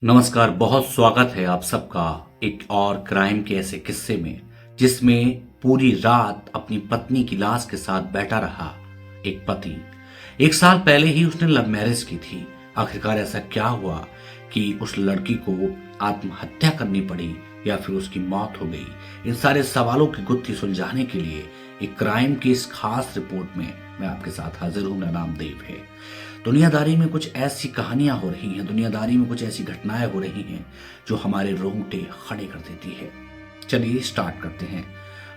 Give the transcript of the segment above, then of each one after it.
नमस्कार। बहुत स्वागत है आप सबका एक और क्राइम के ऐसे किस्से में जिसमें पूरी रात अपनी पत्नी की लाश के साथ बैठा रहा एक पति। 1 साल पहले ही उसने लव मैरिज की थी। आखिरकार ऐसा क्या हुआ कि उस लड़की को आत्महत्या करनी पड़ी या फिर उसकी मौत हो गई? इन सारे सवालों की गुत्थी सुलझाने के लिए एक क्राइम की इस खास रिपोर्ट में मैं आपके साथ हाजिर हूं। मेरा नाम देव है। दुनियादारी में कुछ ऐसी कहानियां हो रही हैं, दुनियादारी में कुछ ऐसी घटनाएं हो रही हैं जो हमारे रोंगटे खड़े कर देती है। चलिए स्टार्ट करते हैं।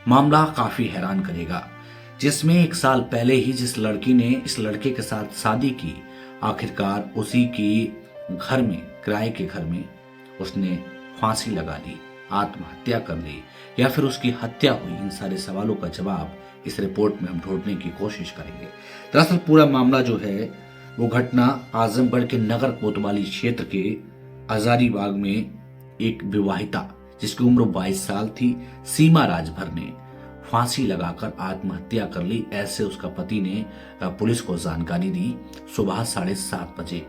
मामला काफी हैरान करेगा, जिसमें 1 साल पहले ही जिस लड़की ने इस लड़के के साथ शादी की, आखिरकार उसी की घर में, किराए के घर में उसने फांसी लगा ली, आत्महत्या कर ली या फिर उसकी हत्या हुई। इन सारे सवालों का जवाब इस रिपोर्ट में हम ढूंढने की कोशिश करेंगे। दरअसल पूरा मामला जो है वो घटना आजमगढ़ के नगर कोतवाली क्षेत्र के हजारीबाग में एक विवाहिता जिसकी उम्र 22 साल थी, सीमा राजभर ने फांसी लगाकर आत्महत्या कर ली। ऐसे उसका पति ने पुलिस को जानकारी दी सुबह 7:30 बजे।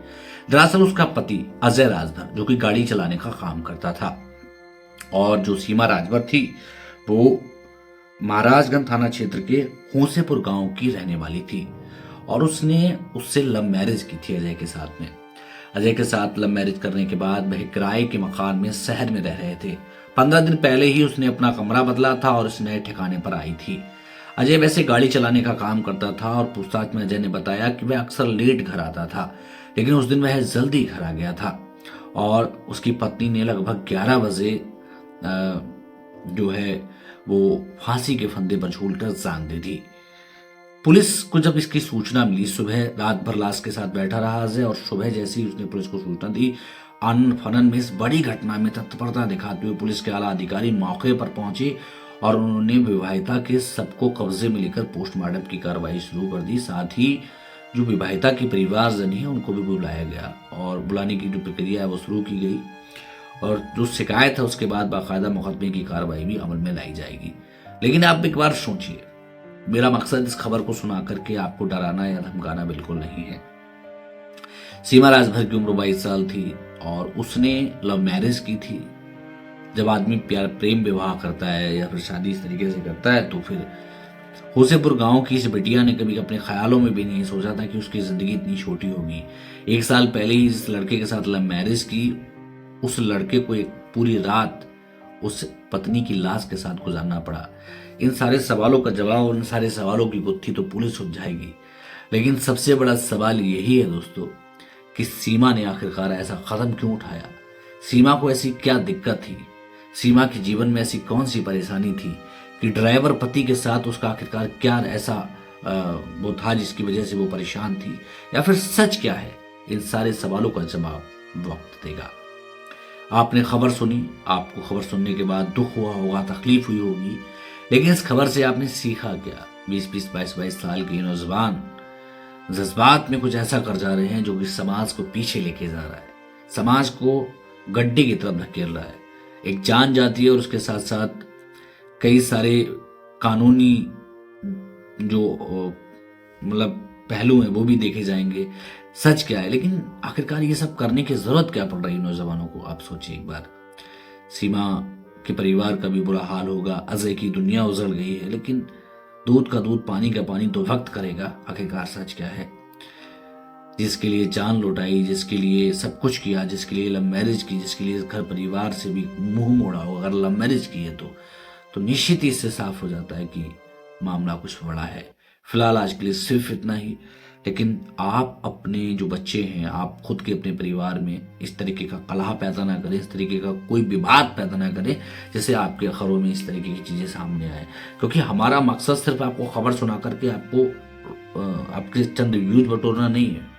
दरअसल उसका पति अजय राजभर जो कि गाड़ी चलाने का काम करता था और जो सीमा राजभर थी वो महाराजगंज थाना क्षेत्र के होसेपुर गांव की रहने वाली थी और उसने उससे लव मैरिज की थी अजय के साथ में। अजय के साथ लव मैरिज करने के बाद वह किराए के मकान में शहर में रह रहे थे। 15 दिन पहले ही उसने अपना कमरा बदला था और इस नए ठिकाने पर आई थी। अजय वैसे गाड़ी चलाने का काम करता था और पूछताछ में अजय ने बताया कि वह अक्सर लेट घर आता था, लेकिन उस दिन वह जल्दी घर आ गया था और उसकी पत्नी ने लगभग 11 बजे जो है वो फांसी के फंदे पर झूलकर जान दे दी। पुलिस को जब इसकी सूचना मिली, सुबह रात भर लाश के साथ बैठा रहा अजय और सुबह जैसे ही उसने पुलिस को सूचना दी, आनन फनन में इस बड़ी घटना में तत्परता दिखाते हुए पुलिस के आला अधिकारी मौके पर पहुंचे और उन्होंने विवाहिता के सबको कब्जे में लेकर पोस्टमार्टम की कार्रवाई शुरू कर दी। साथ ही जो विवाहिता के परिवारजन है उनको भी बुलाया गया और बुलाने की जो प्रक्रिया है वो शुरू की गई और जो शिकायत है उसके बाद बाकायदा मुकदमे की कार्रवाई भी अमल में लाई जाएगी। लेकिन आप एक बार सोचिए, मेरा मकसद इस खबर को सुना करके आपको डराना या धमकाना बिल्कुल नहीं है। सीमा राजभर की उम्र 22 साल थी और उसने लव मैरिज की थी। जब आदमी प्यार प्रेम विवाह करता है या फिर शादी इस तरीके से करता है तो फिर होसेपुर गांव की इस बिटिया ने कभी अपने ख्यालों में भी नहीं सोचा था कि उसकी जिंदगी इतनी छोटी होगी। 1 साल पहले ही जिस लड़के के साथ लव मैरिज की, उस लड़के को एक पूरी रात उस पत्नी की लाश के साथ गुजारना पड़ा। इन सारे सवालों का जवाब, उन सारे सवालों की गुत्थी तो पुलिस सुलझाएगी, लेकिन सबसे बड़ा सवाल यही है दोस्तों कि सीमा ने आखिरकार ऐसा कदम क्यों उठाया? सीमा को ऐसी क्या दिक्कत थी? सीमा के जीवन में ऐसी कौन सी परेशानी थी कि ड्राइवर पति के साथ उसका आखिरकार क्या ऐसा वो था जिसकी वजह से वो परेशान थी, या फिर सच क्या है? इन सारे सवालों का जवाब वक्त देगा। आपने खबर सुनी, आपको खबर सुनने के बाद दुख हुआ होगा, तकलीफ हुई होगी, लेकिन इस खबर से आपने सीखा क्या? 20-20, 22-22 साल के नौजवान जज्बात में कुछ ऐसा कर जा रहे हैं जो कि समाज को पीछे लेके जा रहा है, समाज को गड्ढे की तरफ धकेल रहा है। एक जान जाती है और उसके साथ साथ कई सारे कानूनी जो मतलब पहलू हैं वो भी देखे जाएंगे। सच क्या है, लेकिन आखिरकार ये सब करने की जरूरत क्या पड़ रही है नौजवानों को? आप सोचिए एक बार। सीमा के परिवार का भी बुरा हाल होगा, अजय की दुनिया उजड़ गई है, लेकिन दूध का दूध पानी का पानी तो वक्त करेगा। आखिरकार सच क्या है? जिसके लिए जान लौटाई, जिसके लिए सब कुछ किया, जिसके लिए लव मैरिज की, जिसके लिए घर परिवार से भी मुंह मोड़ा हो, अगर लव मैरिज की है तो निश्चित ही इससे साफ हो जाता है कि मामला कुछ बड़ा है। फिलहाल आज के लिए सिर्फ इतना ही, लेकिन आप अपने जो बच्चे हैं, आप खुद के अपने परिवार में इस तरीके का कलह पैदा ना करें, इस तरीके का कोई विवाद पैदा ना करें जिससे आपके घरों में इस तरीके की चीजें सामने आए। क्योंकि हमारा मकसद सिर्फ आपको खबर सुना करके आपको आपके चंद व्यूज बटोरना नहीं है।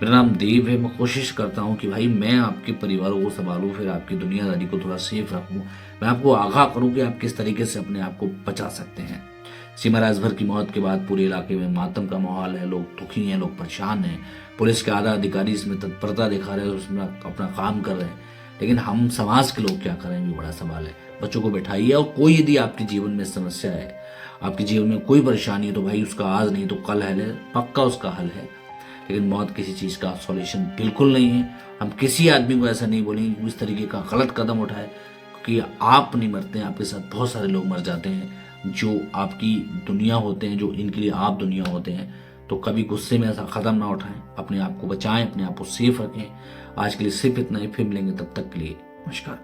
मेरा नाम देव है। मैं कोशिश करता हूँ कि भाई मैं आपके परिवारों को संभालूं, फिर आपकी दुनियादारी को थोड़ा सेफ रखूं, मैं आपको आगाह करूं कि आप किस तरीके से अपने आप को बचा सकते हैं। सीमा राजभर की मौत के बाद पूरे इलाके में मातम का माहौल है, लोग दुखी हैं, लोग परेशान हैं। पुलिस के आधा अधिकारी इसमें तत्परता दिखा रहे हैं, उसमें अपना काम कर रहे हैं, लेकिन हम समाज के लोग क्या करें, ये बड़ा सवाल है। बच्चों को बैठाइए और कोई यदि आपके जीवन में समस्या है, आपके जीवन में कोई परेशानी है, तो भाई उसका आज नहीं तो कल हल है, पक्का उसका हल है। लेकिन मौत किसी चीज का सॉल्यूशन बिल्कुल नहीं है। हम किसी आदमी को ऐसा नहीं बोलेंगे कि इस तरीके का गलत कदम उठाए, क्योंकि आप नहीं मरते हैं, आपके साथ बहुत सारे लोग मर जाते हैं जो आपकी दुनिया होते हैं, जो इनके लिए आप दुनिया होते हैं। तो कभी गुस्से में ऐसा कदम ना उठाएं, अपने आप को बचाएं, अपने आप को सेफ रखें। आज के लिए सिर्फ इतना ही, फिर मिलेंगे, तब तक के लिए नमस्कार।